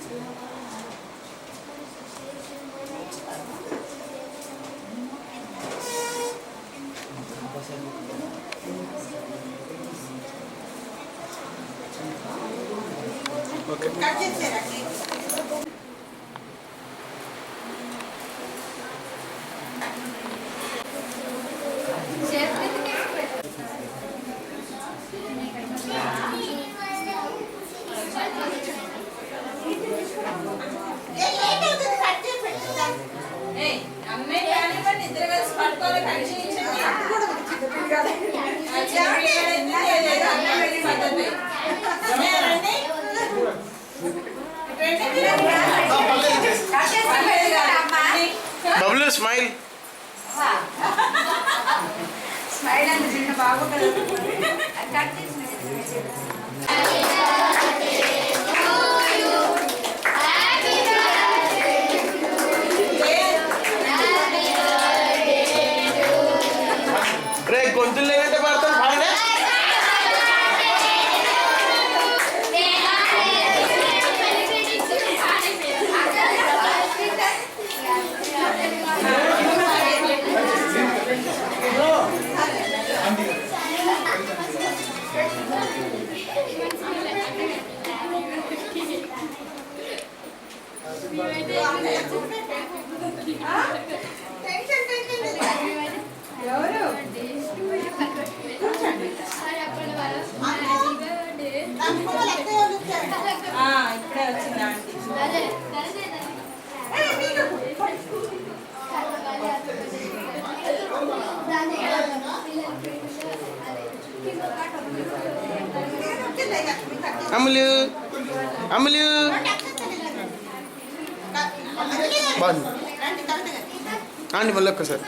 okay Bablu smile smile అంటే చిన్న బాబు cut చేసి రే గొంతులు లేదంటే పడతాను బాగానే ఇప్పుడే వచ్చిందా అమ్ములు అమ్ములు బాగుంది అండి మళ్ళీ ఒక్కసారి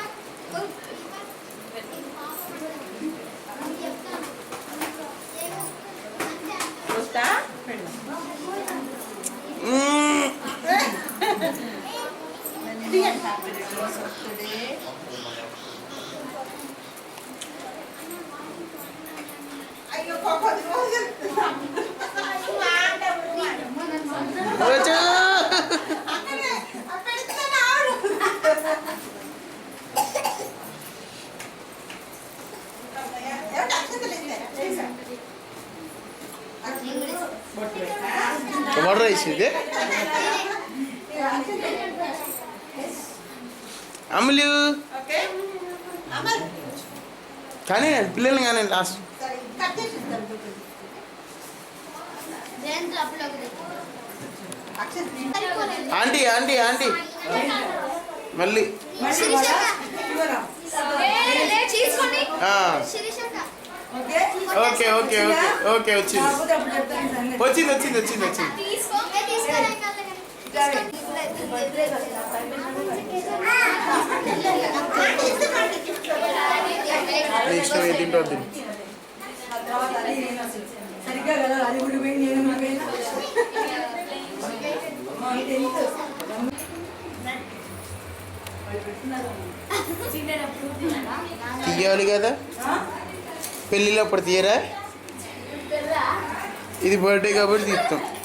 టమాటో రైస్ ఇది అమ్ములు కానీ పిల్లలు కానీ లాస్ట్ ఆంటీ ఆంటీ ఆంటీ మళ్ళీ ఓకే ఓకే ఓకే ఓకే వచ్చింది వచ్చింది వచ్చింది వచ్చింది వచ్చింది ఇష్టం ఏ తింటో తిని సరిగ్గా కదా అది ఊడిపోయి నేను తీయాలి కదా పెళ్ళిలో అప్పుడు తీయరా ఇది బర్త్డే కాబట్టి తీస్తాం